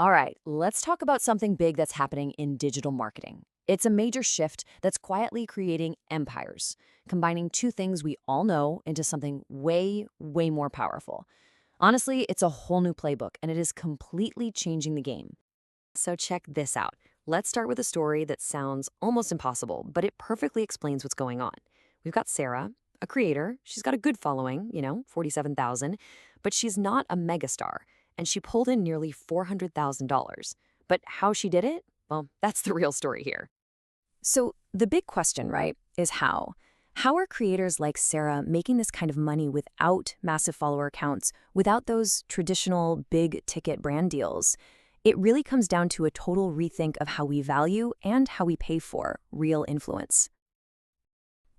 All right, let's talk about something big that's happening in digital marketing. It's a major shift that's quietly creating empires, combining two things we all know into something way, way more powerful. Honestly, it's a whole new playbook, and it is completely changing the game. So check this out. Let's start with a story that sounds almost impossible, but it perfectly explains what's going on. We've got Sarah, a creator. She's got a good following, 47,000, but she's not a megastar, and she pulled in nearly $400,000. But how she did it? Well, that's the real story here. So the big question, right, is how? How are creators like Sarah making this kind of money without massive follower counts, without those traditional big ticket brand deals? It really comes down to a total rethink of how we value and how we pay for real influence.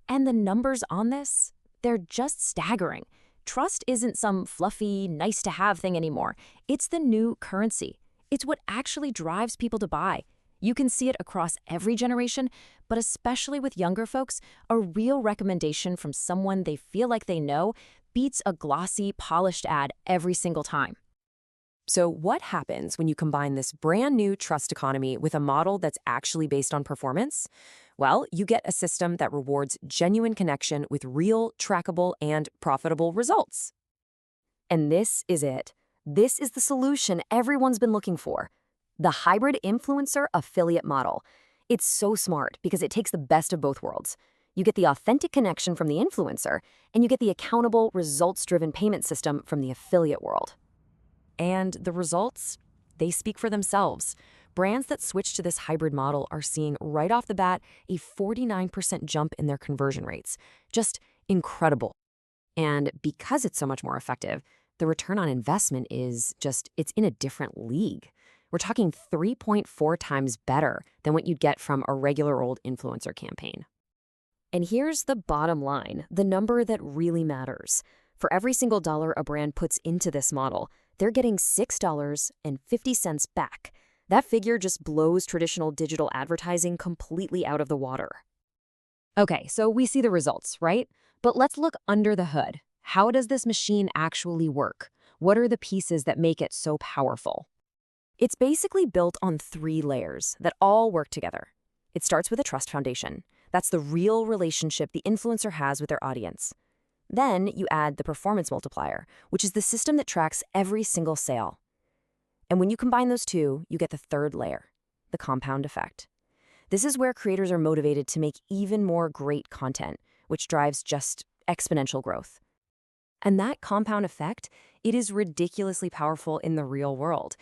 And the numbers on this, they're just staggering. Trust isn't some fluffy, nice-to-have thing anymore. It's the new currency. It's what actually drives people to buy. You can see it across every generation, but especially with younger folks, a real recommendation from someone they feel like they know beats a glossy, polished ad every single time. So what happens when you combine this brand new trust economy with a model that's actually based on performance? Well, you get a system that rewards genuine connection with real, trackable, and profitable results. And this is it. This is the solution everyone's been looking for. The hybrid influencer affiliate model. It's so smart because it takes the best of both worlds. You get the authentic connection from the influencer, and you get the accountable, results-driven payment system from the affiliate world. And the results? They speak for themselves. Brands that switch to this hybrid model are seeing right off the bat a 49% jump in their conversion rates. Just incredible. And because it's so much more effective, the return on investment it's in a different league. We're talking 3.4 times better than what you'd get from a regular old influencer campaign. And here's the bottom line, the number that really matters. For every single dollar a brand puts into this model, they're getting $6.50 back. That figure just blows traditional digital advertising completely out of the water. Okay, so we see the results, right? But let's look under the hood. How does this machine actually work? What are the pieces that make it so powerful? It's basically built on 3 layers that all work together. It starts with a trust foundation. That's the real relationship the influencer has with their audience. Then you add the performance multiplier, which is the system that tracks every single sale. And when you combine those two, you get the third layer, the compound effect. This is where creators are motivated to make even more great content, which drives just exponential growth. And that compound effect, it is ridiculously powerful in the real world.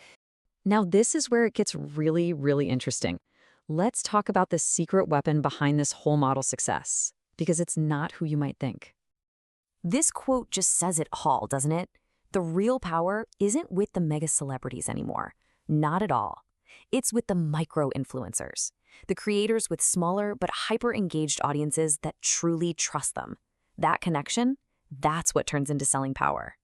Now, this is where it gets really, really interesting. Let's talk about the secret weapon behind this whole model success, because it's not who you might think. This quote just says it all, doesn't it? The real power isn't with the mega celebrities anymore. Not at all. It's with the micro-influencers, the creators with smaller but hyper-engaged audiences that truly trust them. That connection, that's what turns into selling power.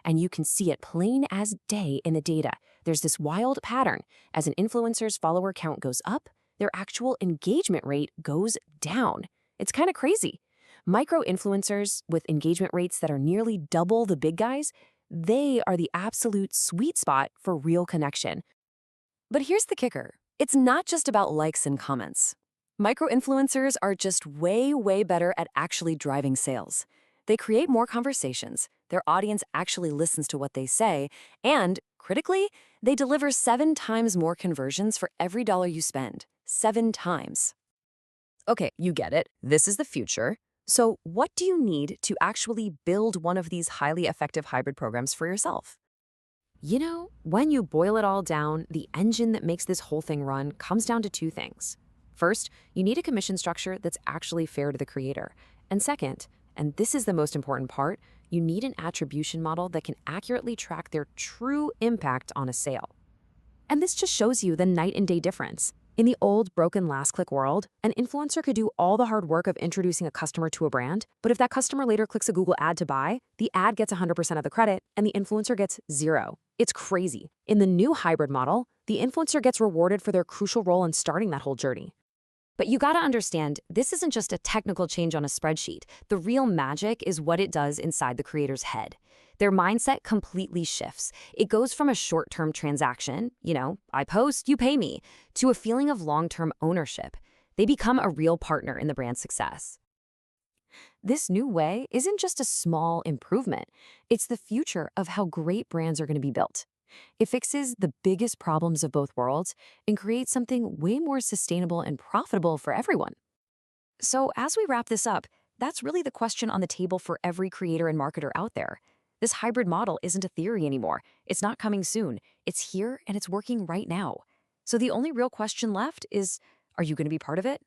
And you can see it plain as day in the data. There's this wild pattern. As an influencer's follower count goes up, their actual engagement rate goes down. It's kind of crazy. Micro-influencers with engagement rates that are nearly double the big guys, they are the absolute sweet spot for real connection. But here's the kicker. It's not just about likes and comments. Micro-influencers are just way, way better at actually driving sales. They create more conversations, their audience actually listens to what they say, and, critically, they deliver 7 times more conversions for every dollar you spend. 7 times. Okay, you get it. This is the future. So what do you need to actually build one of these highly effective hybrid programs for yourself? When you boil it all down, the engine that makes this whole thing run comes down to 2 things. First, you need a commission structure that's actually fair to the creator. And second, and this is the most important part, you need an attribution model that can accurately track their true impact on a sale. And this just shows you the night and day difference. In the old, broken last-click world, an influencer could do all the hard work of introducing a customer to a brand, but if that customer later clicks a Google ad to buy, the ad gets 100% of the credit, and the influencer gets 0. It's crazy. In the new hybrid model, the influencer gets rewarded for their crucial role in starting that whole journey. But you gotta understand, this isn't just a technical change on a spreadsheet. The real magic is what it does inside the creator's head. Their mindset completely shifts. It goes from a short-term transaction, I post, you pay me, to a feeling of long-term ownership. They become a real partner in the brand's success. This new way isn't just a small improvement, it's the future of how great brands are going to be built. It fixes the biggest problems of both worlds and creates something way more sustainable and profitable for everyone. So, as we wrap this up, that's really the question on the table for every creator and marketer out there. This hybrid model isn't a theory anymore. It's not coming soon. It's here and it's working right now. So, the only real question left is, are you going to be part of it?